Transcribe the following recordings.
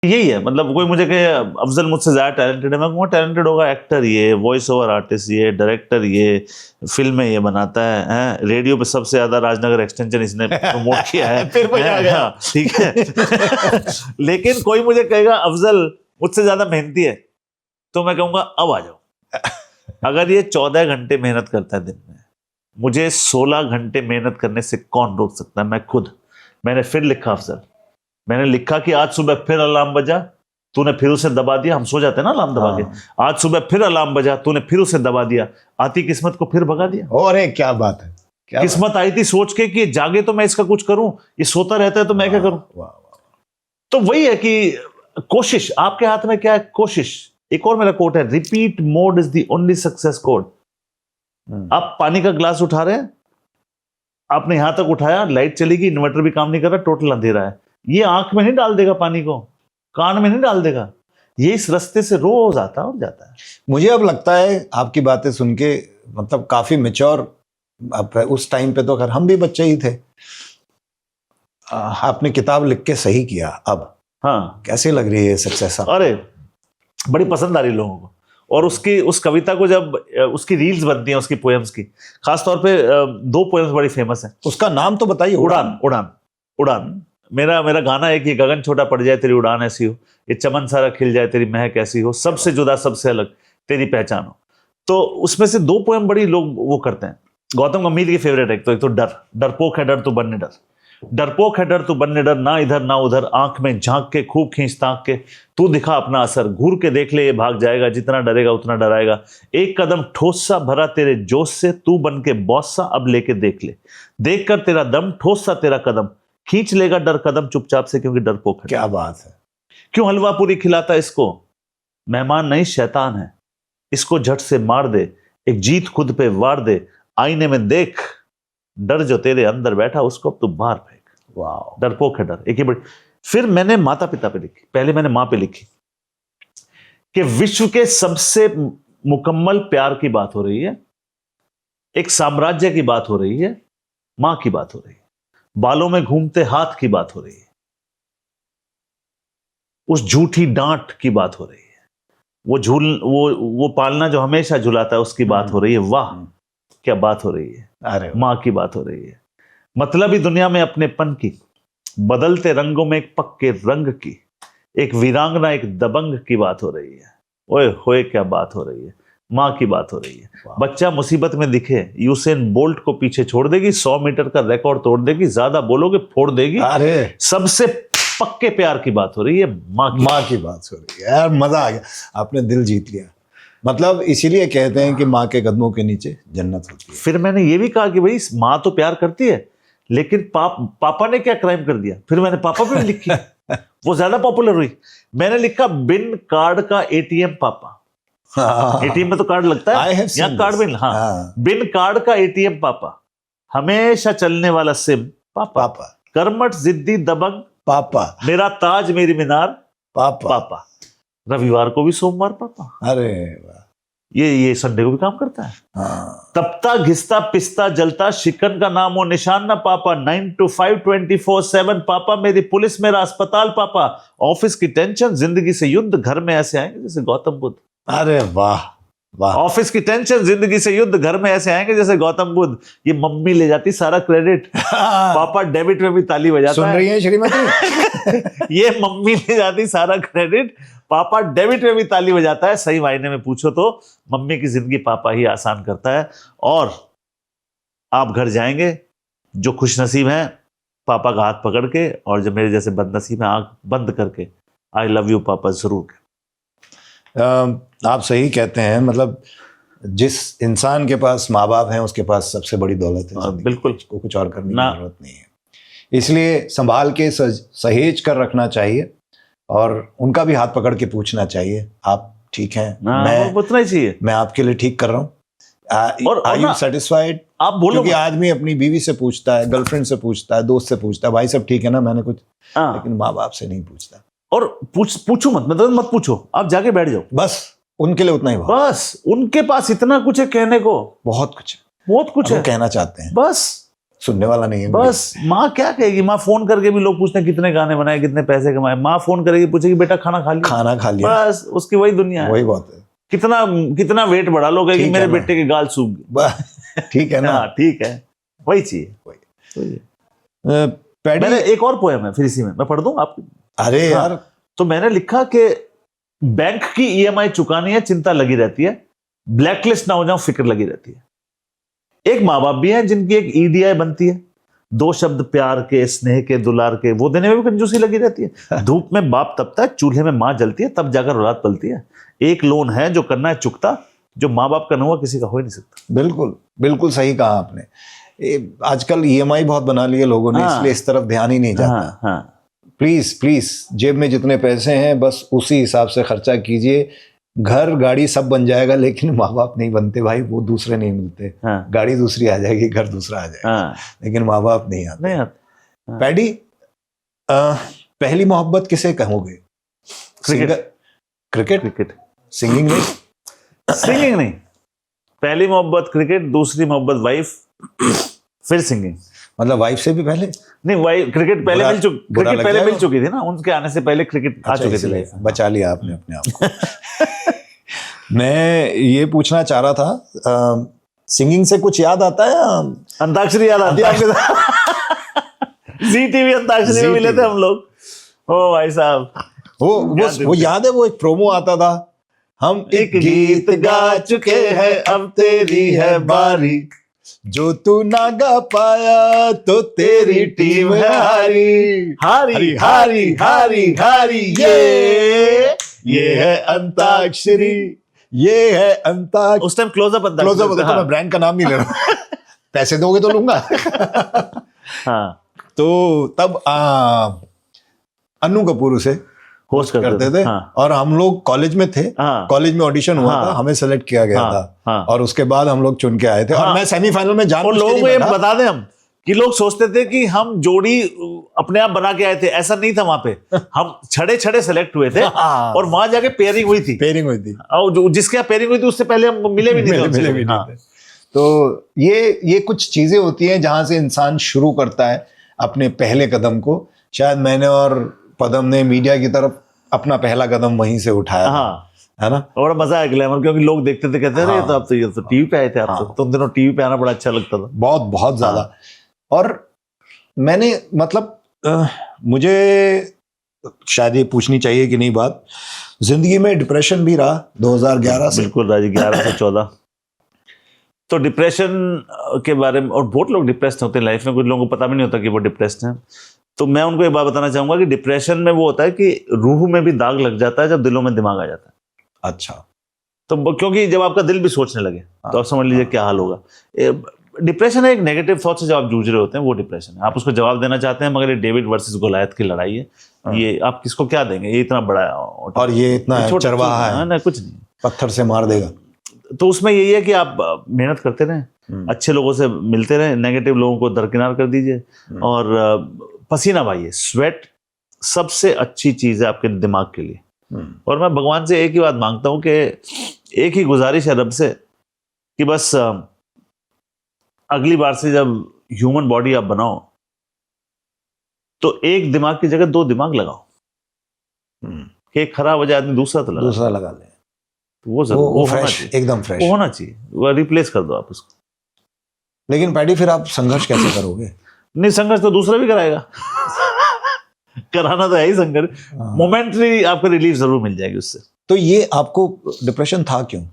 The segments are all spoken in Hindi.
यही है, मतलब कोई मुझे कहे अफजल मुझसे ज्यादा टैलेंटेड है, मैं कहूँगा टैलेंटेड होगा एक्टर ये, वॉइस ओवर आर्टिस्ट ये, डायरेक्टर ये, फिल्में ये बनाता है, रेडियो पे सबसे ज्यादा राजनगर एक्सटेंशन इसने प्रमोट किया है। फिर वही आ गया। हाँ, ठीक है। लेकिन कोई मुझे कहेगा अफजल मुझसे ज्यादा मेहनती है, तो मैं कहूँगा अब आ जाओ। अगर ये 14 घंटे मेहनत करता है दिन में, मुझे 16 घंटे मेहनत करने से कौन रोक सकता है? मैं खुद। मैंने फिर लिखा अफजल, मैंने लिखा कि आज सुबह फिर अलार्म बजा, तूने फिर उसे दबा दिया। हम सो जाते हैं ना अलार्म दबा के। आज सुबह फिर अलार्म बजा, तूने फिर उसे दबा दिया। आती किस्मत को फिर भगा दिया। और क्या बात है, क्या किस्मत आई थी सोच के कि जागे तो मैं इसका कुछ करूं, ये सोता रहता है तो मैं क्या करूं। तो वही है कि कोशिश आपके हाथ में क्या है, कोशिश। एक और मेरा कोट है, repeat mode is the only success code. आप पानी का ग्लास उठा रहे हैं, आपने यहां तक उठाया, लाइट चलेगी, इन्वर्टर भी काम नहीं कर रहा, टोटल अंधेरा है। ये आंख में नहीं डाल देगा पानी को, कान में नहीं डाल देगा, ये इस रास्ते से रोज आता और जाता है। मुझे अब लगता है आपकी बातें सुन के, मतलब काफी मैच्योर। उस टाइम पे तो खैर हम भी बच्चे ही थे। आपने किताब लिख के सही किया। अब हाँ, कैसी लग रही है सक्सेस? अरे बड़ी पसंद आ रही लोगों को। और उस कविता को जब उसकी रील्स बनती हैं, उसकी पोएम्स की, खासतौर पे 2 पोएम्स बड़ी फेमस हैं। उसका नाम तो बताइए। उड़ान। उड़ान उड़ान मेरा गाना है कि गगन छोटा पड़ जाए तेरी उड़ान ऐसी हो, ये चमन सारा खिल जाए तेरी महक ऐसी हो, सबसे जुदा सबसे अलग तेरी पहचान हो। तो उसमें से 2 पोएम बड़ी लोग वो करते हैं। गौतम गंभीर की फेवरेट है। एक तो डरपोक है डर तू बनने डर, डरपोक है डर तू बनने डर, ना इधर ना उधर, आंख में झांक के खूब खींच ताक के, तू दिखा अपना असर, घूर के देख ले ये भाग जाएगा, जितना डरेगा उतना डराएगा, एक कदम ठोस सा भरा तेरे जोश से, तू बन के बॉस सा अब लेके देख ले, देख कर तेरा दम ठोस सा तेरा कदम, खींच लेगा डर कदम चुपचाप से, क्योंकि डरपोक है। क्या बात है। क्यों हलवा पूरी खिलाता इसको, मेहमान नहीं शैतान है, इसको झट से मार दे, एक जीत खुद पे वार दे, आईने में देख, डर जो तेरे अंदर बैठा उसको अब तू बाहर फेंक। वाह, डरपोक है डर। एक ही बड़ी। फिर मैंने माता पिता पे लिखी, पहले मैंने मां पे लिखी कि विश्व के सबसे मुकम्मल प्यार की बात हो रही है, एक साम्राज्य की बात हो रही है, मां की बात हो रही है, बालों में घूमते हाथ की बात हो रही है, उस झूठी डांट की बात हो रही है, वो पालना जो हमेशा झुलाता है उसकी बात हो रही है। वाह क्या बात हो रही है। अरे मां की बात हो रही है। मतलब ही दुनिया में अपनेपन की, बदलते रंगों में एक पक्के रंग की, एक वीरांगना एक दबंग की बात हो रही है। ओए होए क्या बात हो रही है। मां की बात हो रही है। बच्चा मुसीबत में दिखे, यूसेन बोल्ट को पीछे छोड़ देगी, 100 मीटर का रिकॉर्ड तोड़ देगी, ज्यादा बोलोगे फोड़ देगी। अरे सबसे पक्के प्यार की बात हो रही है, मां की बात हो रही है। यार मजा आ गया, आपने दिल जीत लिया। मतलब इसीलिए कहते हैं कि माँ के कदमों के नीचे जन्नत होती है। फिर मैंने ये भी कहा कि भाई माँ तो प्यार करती है, लेकिन पापा ने क्या क्राइम कर दिया। फिर मैंने पापा पे भी लिखी, वो ज्यादा पॉपुलर हुई। मैंने लिखा बिन कार्ड का एटीएम पापा। एटीएम में तो कार्ड लगता है, यहाँ कार्ड बिन। हाँ, बिन कार्ड का एटीएम पापा, हमेशा चलने वाला सिम पापा, कर्मठ जिद्दी दबंग पापा, मेरा ताज मेरी मीनार पापा, रविवार को भी सोमवार पापा। अरे ये संडे को भी काम करता है। हाँ। तपता घिसता पिसता जलता, शिकन का नाम और निशान ना पापा, 9 to 5 24/7 पापा, मेरी पुलिस मेरा अस्पताल पापा, ऑफिस की टेंशन जिंदगी से युद्ध, घर में ऐसे आएंगे जैसे गौतम बुद्ध। अरे वाह वाह। ऑफिस की टेंशन जिंदगी से युद्ध, घर में ऐसे आएंगे जैसे गौतम बुद्ध। ये मम्मी ले जाती सारा क्रेडिट, पापा डेबिट में भी ताली बजाता। सुन रही है श्रीमती? ये मम्मी ले जाती सारा क्रेडिट, पापा डेबिट में भी ताली बजाता है। सही मायने में पूछो तो मम्मी की जिंदगी पापा ही आसान करता है। और आप घर जाएंगे जो खुशनसीब हैं, पापा का हाथ पकड़ के, और जो मेरे जैसे बदनसीब हैं आंख बंद करके, आई लव यू पापा जरूर। आप सही कहते हैं। मतलब जिस इंसान के पास माँ बाप हैं उसके पास सबसे बड़ी दौलत है। बिल्कुल, को कुछ और करने की जरूरत नहीं है। इसलिए संभाल के सहेज कर रखना चाहिए, और उनका भी हाथ पकड़ के पूछना चाहिए, आप ठीक हैं? मैं उतना ही चाहिए, मैं आपके लिए ठीक कर रहा हूँ। और आर यू सेटिस्फाइड? आप बोलो। क्योंकि आदमी अपनी बीवी से पूछता है, गर्लफ्रेंड से पूछता है, दोस्त से पूछता है, भाई सब ठीक है ना, मैंने कुछ, लेकिन माँ बाप से नहीं पूछता। और पूछो मत पूछो, आप जाके बैठ जाओ, बस उनके लिए उतना ही। बस उनके पास इतना कुछ है कहने को, बहुत कुछ है कहना चाहते हैं। बस सुनने वाला नहीं है। बस माँ क्या कहेगी, माँ फोन करके भी लोग पूछते हैं कितने गाने बनाए, कितने पैसे कमाए, माँ फोन करेगी पूछेगी बेटा खाना खा लिया, खाना खा लिया, बस उसकी वही दुनिया है। वही बात है। कितना कितना वेट बढ़ा लो कि ठीक है मेरे ना। बेटे के गाल सूख गए। ठीक है ना। हाँ ठीक है, वही चाहिए। पैडी, मैंने एक और पोएम है फिर इसी में मैं पढ़ दूं आप। अरे हाँ, यार, तो मैंने लिखा कि बैंक की ईएमआई चुकानी है, चिंता लगी रहती है, ब्लैकलिस्ट ना हो जाऊं फिक्र लगी रहती है। एक माँ बाप भी हैं जिनकी एक ईडीआई बनती है, 2 शब्द प्यार के, स्नेह के, दुलार के, वो देने में भी कंजूसी लगी रहती है। धूप में बाप तपता है, चूल्हे में माँ जलती है, तब जाकर औलाद पलती है। एक लोन है जो करना है चुकता, जो माँ बाप का न हुआ किसी का हो ही नहीं सकता। बिल्कुल बिल्कुल सही कहा आपने। आजकल ईएमआई बहुत बना लिए लोगों ने, हाँ, इसलिए इस तरफ ध्यान ही नहीं जाता। हाँ। प्लीज प्लीज, जेब में जितने पैसे हैं बस उसी हिसाब से खर्चा कीजिए। घर गाड़ी सब बन जाएगा, लेकिन माँ बाप नहीं बनते भाई, वो दूसरे नहीं मिलते। हाँ, गाड़ी दूसरी आ जाएगी, घर दूसरा आ जाएगा, हाँ, लेकिन माँ बाप नहीं आते। नहीं आता। पैडी, पहली मोहब्बत किसे कहोगे? क्रिकेट? क्रिकेट। सिंगिंग नहीं? सिंगिंग नहीं, पहली मोहब्बत क्रिकेट, दूसरी मोहब्बत वाइफ, फिर सिंगिंग। मतलब वाइफ से भी पहले? नहीं, वाइफ क्रिकेट पहले बुरा- मिल चुकी, बुरा क्रिकेट लग पहले जाएगा। मिल चुकी थी ना, उनके आने से पहले क्रिकेट आ अच्छा, चुके थे इसलिए लाइफ में। बचा लिया आपने अपने आप को। मैं ये पूछना चाह रहा था, सिंगिंग से कुछ याद आता है? अंताक्षरी याद आती है आपके? जी टीवी अंताक्षरी में मिले थे हम लोग। ओ भाई साहब, वो याद है, वो एक प्रोमो आता था, हम एक गीत गा चुके हैं, अब तेरी है बारी, जो तू ना गा पाया तो तेरी टीम है हारी हारी हारी हारी हारी। ये है अंताक्षरी, ये है अंताक्षरी। उस टाइम क्लोजअप क्लोजअप होता तो मैं ब्रांड का नाम नहीं ले रहा। पैसे दोगे तो लूंगा। हाँ, तो तब अन्नू कपूर उसे होस्ट करते थे। हाँ, और हम लोग कॉलेज में थे, हाँ, कॉलेज में ऑडिशन हुआ हाँ, था, हमें सेलेक्ट किया गया हाँ, था, हाँ, और उसके बाद हम लोग चुन के आए थे। हाँ, और मैं सेमीफाइनल में और लोगों को ये बता दें हम कि लोग सोचते थे कि हम जोड़ी अपने आप बना के आए थे, ऐसा नहीं था। वहां पे हम छड़े छड़े सेलेक्ट हुए थे और वहां जाके पेयरिंग हुई थी। पेयरिंग हुई थी, और जिसके यहाँ पेयरिंग हुई थी उससे पहले हम मिले भी नहीं थे। मिले भी नहीं हाँ, थे। तो ये कुछ चीजें होती हैं जहां से इंसान शुरू करता है अपने पहले कदम को। शायद मैंने और पदम ने मीडिया की तरफ अपना पहला कदम वहीं से उठाया, हाँ, है ना? बड़ा मजा आया ग्लैमर, क्योंकि लोग देखते थे, कहते थे तो आप तो ये तो टीवी पे आए थे, आप तो उन दिनों टीवी पे आना बड़ा अच्छा लगता था, बहुत बहुत ज्यादा। और मैंने मतलब मुझे शायद ये पूछनी चाहिए कि नहीं बात, जिंदगी में डिप्रेशन भी रहा 2011 से। बिल्कुल राजी, 11 से 14। तो डिप्रेशन के बारे में, और बहुत लोग डिप्रेस्ड होते हैं लाइफ में, कुछ लोगों को पता भी नहीं होता कि वो डिप्रेस्ड हैं। तो मैं उनको ये बात बताना चाहूंगा कि डिप्रेशन में वो होता है कि रूह में भी दाग लग जाता है जब दिलों में दिमाग आ जाता है। अच्छा। तो क्योंकि जब आपका दिल भी सोचने लगे तो आप समझ लीजिए क्या हाल होगा। डिप्रेशन है एक नेगेटिव थॉट से जब आप जूझ रहे होते हैं, वो डिप्रेशन है। आप उसको जवाब देना चाहते हैं, मगर ये डेविड वर्सेस गोलायत की लड़ाई है, ये आप किसको क्या देंगे, ये इतना बड़ा है और ये इतना चरवाहा है, ना, कुछ नहीं, पत्थर से मार देगा। तो उसमें यही है कि आप मेहनत करते रहें, अच्छे लोगों से मिलते रहें, नेगेटिव लोगों को दरकिनार कर दीजिए, और पसीना बहाइए। स्वेट सबसे अच्छी चीज है आपके दिमाग के लिए। और मैं भगवान से एक ही बात मांगता हूं कि एक ही गुजारिश है रब से कि बस अगली बार से जब ह्यूमन बॉडी आप बनाओ तो एक दिमाग की जगह 2 दिमाग लगाओ, कि एक खराब हो जाए आदमी दूसरा तो दूसरा लगा ले, वो जरूर वो होना फ्रेश, चाहिए, एकदम फ्रेश वो होना चाहिए, वो रिप्लेस कर दो आप उसको। लेकिन पैडी फिर आप संघर्ष कैसे करोगे? नहीं, संघर्ष तो दूसरा भी कराएगा। कराना तो है ही संघर्ष, मोमेंटरी आपको रिलीफ जरूर मिल जाएगी उससे। तो ये आपको डिप्रेशन था क्यों?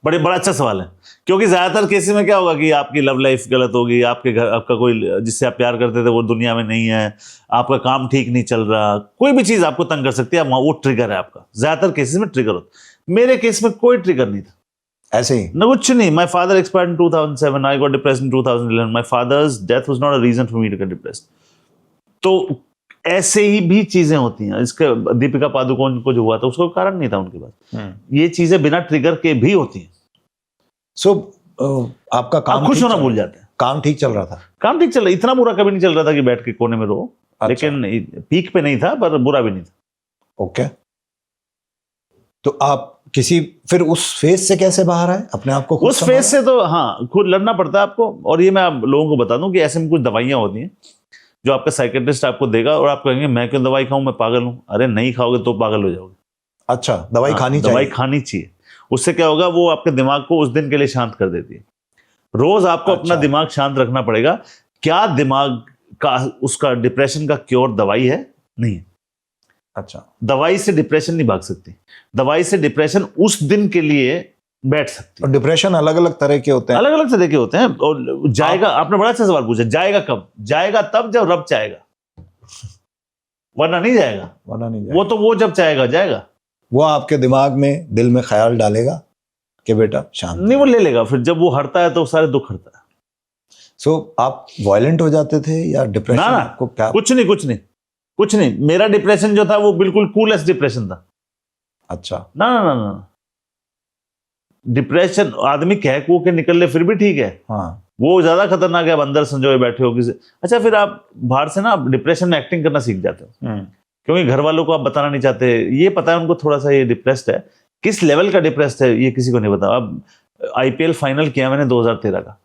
बड़ा अच्छा सवाल है, क्योंकि ज्यादातर केसेस में क्या होगा कि आपकी लव लाइफ गलत होगी, आपके घर आपका कोई जिससे आप प्यार करते थे वो दुनिया में नहीं है, आपका काम ठीक नहीं चल रहा, कोई भी चीज आपको तंग कर सकती है, वो ट्रिगर है आपका। ज्यादातर केसेस में ट्रिगर होता, मेरे केस में कोई ट्रिगर नहीं था, ऐसे ही ना, कुछ नहीं। My father expired in 2007, I got depressed in 2011, my father's death was not a reason for me to get depressed. तो ऐसे ही भी चीजें होती हैं। इसके दीपिका पादुकोण को जो हुआ था उसको कारण नहीं था उनके पास, ये चीजें बिना ट्रिगर के भी होती हैं। सो आपका काम खुश होना भूल जाते हैं। काम ठीक चल रहा था? काम ठीक चल रहा, इतना बुरा कभी नहीं चल रहा था कि बैठ के कोने में रो, अच्छा। लेकिन पीक पे नहीं था पर बुरा भी नहीं था। ओके। तो आप फिर उस फेज से कैसे बाहर आए, अपने आप को खुद उस फेज से तो हाँ खुद लड़ना पड़ता है आपको। और ये मैं आप लोगों को बता दूं कि ऐसे में कुछ दवाइयां होती हैं जो आपका साइकेट्रिस्ट आपको देगा और आप कहेंगे मैं क्यों दवाई खाऊं, मैं पागल हूं। अरे नहीं खाओगे तो पागल हो जाओगे। अच्छा, दवाई खानी चाहिए। दवाई खानी चाहिए। उससे क्या होगा, वो आपके दिमाग को उस दिन के लिए शांत कर देती है। रोज आपको अपना दिमाग शांत रखना पड़ेगा। क्या दिमाग का उसका डिप्रेशन का क्योर दवाई है? नहीं है। अच्छा, दवाई से डिप्रेशन नहीं भाग सकती। दवाई से डिप्रेशन उस दिन के लिए बैठ सकती है। और डिप्रेशन अलग अलग तरह के होते हैं। अलग अलग तरह के होते हैं। और जाएगा, आपने बड़ा अच्छा सवाल पूछा, जाएगा कब? जाएगा तब जब रब चाहेगा, वरना नहीं जाएगा। वरना नहीं जाएगा। वो तो वो जब चाहेगा जाएगा। वो आपके दिमाग में, दिल में ख्याल डालेगा कि बेटा शांत नहीं, वो ले लेगा। फिर जब वो हटता है तो सारे दुख हटता है। सो आप वायलेंट हो जाते थे या डिप्रेशन? ना, आपको क्या? कुछ नहीं। मेरा डिप्रेशन जो था वो बिल्कुल कूलेस्ट डिप्रेशन था। अच्छा। ना, डिप्रेशन आदमी कह को के निकल ले फिर भी ठीक है। हाँ, वो ज्यादा खतरनाक है। आप अंदर संजोए बैठे हो किसी। अच्छा, फिर आप बाहर से ना डिप्रेशन में एक्टिंग करना सीख जाते हो, क्योंकि घर वालों को आप बताना नहीं चाहते। ये पता है उनको थोड़ा सा ये डिप्रेस्ड है। किस लेवल का डिप्रेस्ड है ये किसी को नहीं पता। अब आईपीएल फाइनल किया मैंने 2013 का,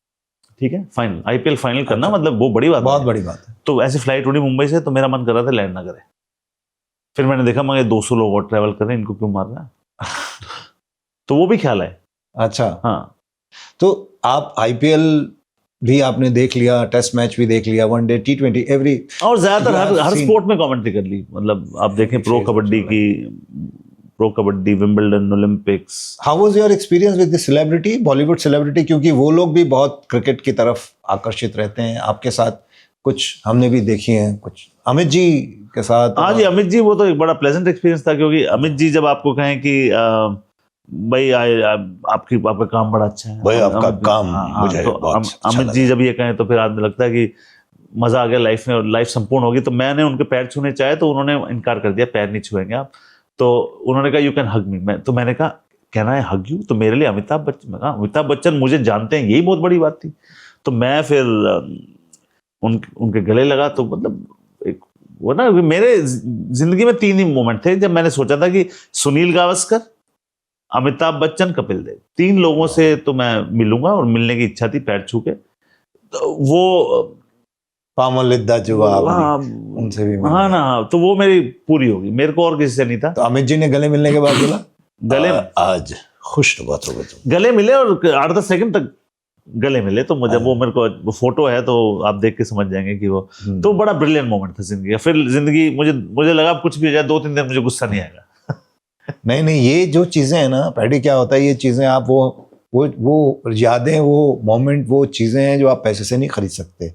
ठीक है, फाइनल आईपीएल फाइनल करना मतलब वो बड़ी बात, बहुत बड़ी बात है। तो ऐसी फ्लाइट उड़ी मुंबई से, तो मेरा मन कर रहा था लैंड ना करे। फिर मैंने देखा मगर 200 लोग और ट्रैवल कर रहे हैं, इनको क्यों मार रहा है? तो वो भी ख्याल है। अच्छा, हाँ। तो आप आईपीएल भी आपने देख लिया, टेस्ट मैच भी देख लिया, वनडे, टी20, एवरी, और ज्यादातर हर स्पोर्ट में कमेंट्री कर ली। मतलब आप देखें pro kabaddi, Wimbledon, Olympics. How was your experience with the celebrity, Bollywood celebrity? क्योंकि वो लोग भी बहुत क्रिकेट की तरफ आकर्षित रहते हैं। आपके साथ कुछ हमने भी देखी हैं, कुछ अमित जी के साथ। हाँ जी, अमित जी, वो तो एक बड़ा प्लेजेंट एक्सपीरियंस था। क्योंकि अमित जी जब आपको कहें कि भाई आपका काम बड़ा अच्छा है, भाई आपका काम मुझे तो बहुत अच्छा अमित जी जब ये कहें तो फिर आदमी लगता है कि मजा आ गया लाइफ में और लाइफ संपूर्ण होगी। तो मैंने उनके पैर छूने चाहे तो उन्होंने इनकार कर दिया, पैर नहीं छुएंगे आप। तो उन्होंने कहा यू कैन हग मी। मैंने कहा कहना है हग यू? तो मेरे लिए अमिताभ बच्चन मुझे जानते हैं, यही बहुत बड़ी बात थी। तो मैं फिर उनके गले लगा। तो मतलब वो ना, मेरे जिंदगी में 3 ही मोमेंट थे जब मैंने सोचा था कि सुनील गावस्कर, अमिताभ बच्चन, कपिल देव, 3 लोगों से तो मैं मिलूंगा और मिलने की इच्छा थी पैर छू के। तो वो पामलिद्दा जुआ उनसे भी हाँ ना, तो वो मेरी पूरी होगी। मेरे को और किसी से नहीं था। तो अमित जी ने गले मिलने के बाद बोला गले आज खुश बात हो गई। गले मिले और 8-10 सेकंड तक गले मिले। तो मुझे वो मेरे को फोटो है तो आप देख के समझ जाएंगे कि वो तो बड़ा ब्रिलियंट मोमेंट था जिंदगी का। फिर जिंदगी मुझे लगा कुछ भी हो जाए 2-3 दिन मुझे गुस्सा नहीं आएगा। नहीं, ये जो चीजें हैं ना पैडी, क्या होता है ये चीजें आप वो यादें, वो मोमेंट, वो चीजें हैं जो आप पैसे से नहीं खरीद सकते।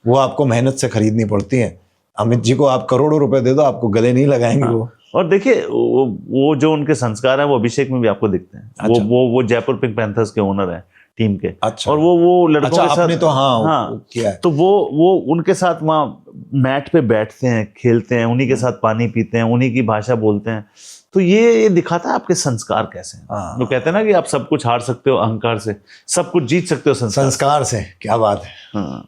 वो आपको मेहनत से खरीदनी पड़ती हैं। अमित जी को आप करोड़ों रुपए दे दो, आपको गले नहीं लगाएंगे। वो और देखिए वो जो उनके संस्कार हैं वो अभिषेक में भी आपको दिखते हैं। अच्छा। वो जयपुर पिंक पैंथर्स के ओनर हैं टीम के। अच्छा। और वो लड़कों अच्छा, के साथ आपने तो हाँ किया है। तो वो उनके साथ वहाँ मैट पे बैठते हैं, खेलते हैं, उन्हीं के साथ पानी पीते हैं, उन्हीं की भाषा बोलते हैं। तो ये दिखाता है आपके संस्कार कैसे हैं। वो कहते हैं ना कि आप सब कुछ हार सकते हो अहंकार से, सब कुछ जीत सकते हो संस्कार से। क्या बात है। हाँ।